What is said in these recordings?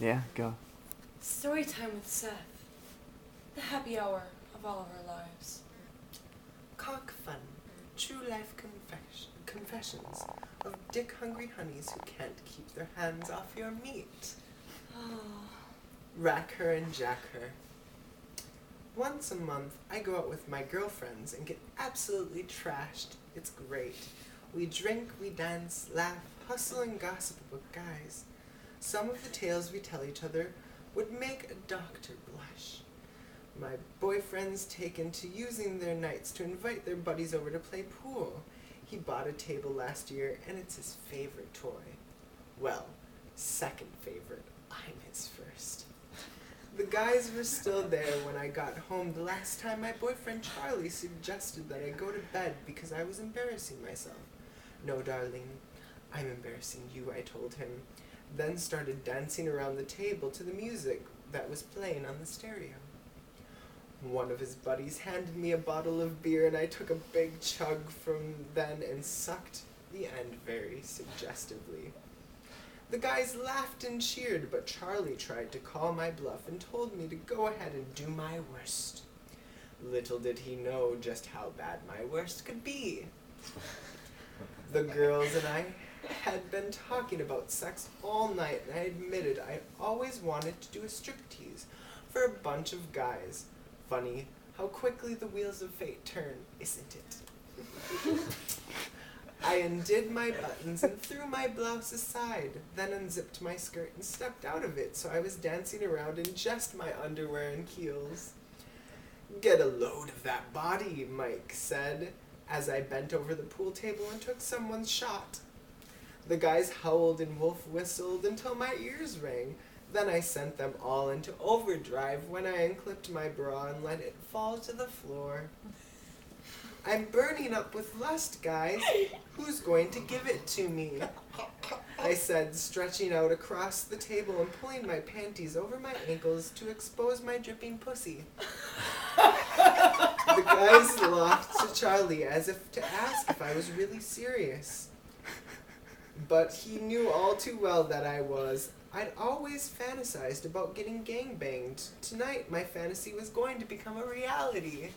Yeah, go. Story time with Seth. The happy hour of all of our lives. Cock fun. True life confessions of dick-hungry honeys who can't keep their hands off your meat. Oh. Rack her and jack her. Once a month, I go out with my girlfriends and get absolutely trashed. It's great. We drink, we dance, laugh, hustle, and gossip about guys. Some of the tales we tell each other would make a doctor blush. My boyfriend's taken to using their nights to invite their buddies over to play pool. He bought a table last year, and it's his favorite toy. Well, second favorite. I'm his first. The guys were still there when I got home the last time my boyfriend Charlie suggested that I go to bed because I was embarrassing myself. No, darling, I'm embarrassing you, I told him, then started dancing around the table to the music that was playing on the stereo. One of his buddies handed me a bottle of beer and I took a big chug from then and sucked the end very suggestively. The guys laughed and cheered, but Charlie tried to call my bluff and told me to go ahead and do my worst. Little did he know just how bad my worst could be. The girls and I had been talking about sex all night, and I admitted I always wanted to do a striptease for a bunch of guys. Funny how quickly the wheels of fate turn, isn't it? I undid my buttons and threw my blouse aside, then unzipped my skirt and stepped out of it so I was dancing around in just my underwear and heels. Get a load of that body, Mike said, as I bent over the pool table and took someone's shot. The guys howled and wolf whistled until my ears rang. Then I sent them all into overdrive when I unclipped my bra and let it fall to the floor. I'm burning up with lust, guys. Who's going to give it to me? I said, stretching out across the table and pulling my panties over my ankles to expose my dripping pussy. The guys laughed to Charlie as if to ask if I was really serious. But he knew all too well that I was. I'd always fantasized about getting gangbanged. Tonight, my fantasy was going to become a reality.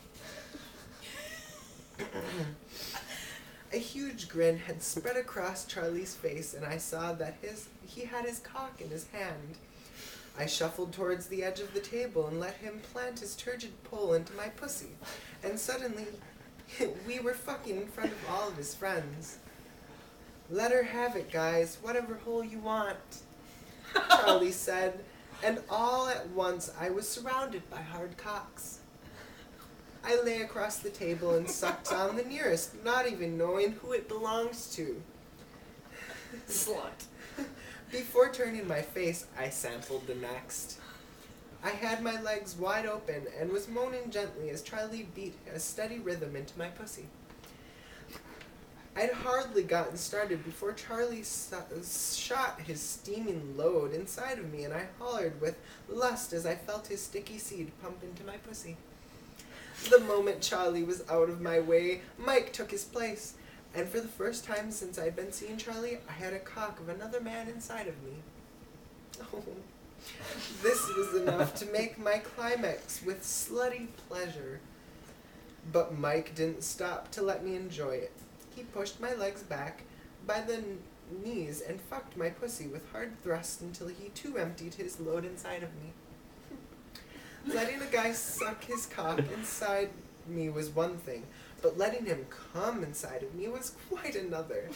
A huge grin had spread across Charlie's face, and I saw that he had his cock in his hand. I shuffled towards the edge of the table and let him plant his turgid pull into my pussy, and suddenly, we were fucking in front of all of his friends. Let her have it, guys, whatever hole you want, Charlie said, and all at once I was surrounded by hard cocks. I lay across the table and sucked on the nearest, not even knowing who it belongs to. Slut. Before turning my face, I sampled the next. I had my legs wide open and was moaning gently as Charlie beat a steady rhythm into my pussy. I'd hardly gotten started before Charlie shot his steaming load inside of me, and I hollered with lust as I felt his sticky seed pump into my pussy. The moment Charlie was out of my way, Mike took his place, and for the first time since I'd been seeing Charlie, I had a cock of another man inside of me. Oh, this was enough to make my climax with slutty pleasure. But Mike didn't stop to let me enjoy it. He pushed my legs back by the knees and fucked my pussy with hard thrusts until he too emptied his load inside of me. Letting a guy suck his cock inside me was one thing, but letting him come inside of me was quite another.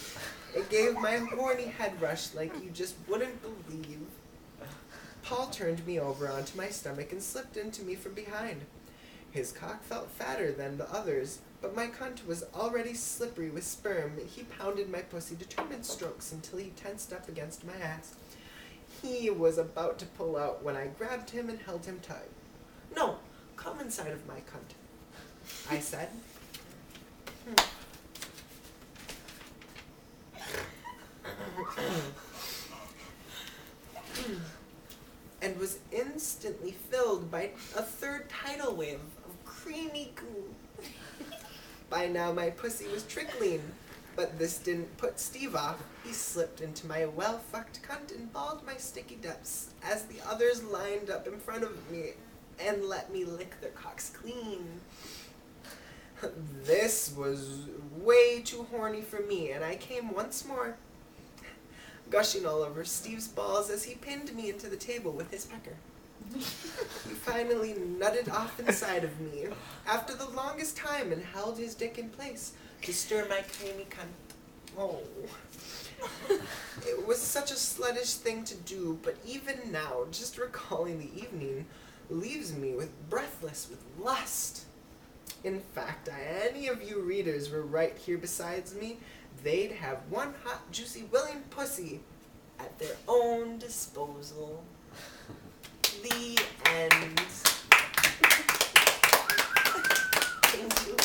It gave my horny head rush like you just wouldn't believe. Paul turned me over onto my stomach and slipped into me from behind. His cock felt fatter than the others, but my cunt was already slippery with sperm. He pounded my pussy determined strokes until he tensed up against my ass. He was about to pull out when I grabbed him and held him tight. No, come inside of my cunt, I said. And was instantly filled by a third tidal wave of creamy goo. By now my pussy was trickling. But this didn't put Steve off. He slipped into my well-fucked cunt and balled my sticky depths as the others lined up in front of me and let me lick their cocks clean. This was way too horny for me, and I came once more, gushing all over Steve's balls as he pinned me into the table with his pecker. He finally nutted off inside of me after the longest time and held his dick in place to stir my creamy cunt. Oh. It was such a sluttish thing to do, but even now, just recalling the evening leaves me breathless with lust. In fact, any of you readers were right here besides me, they'd have one hot, juicy, willing pussy at their own disposal. The end. Thank you.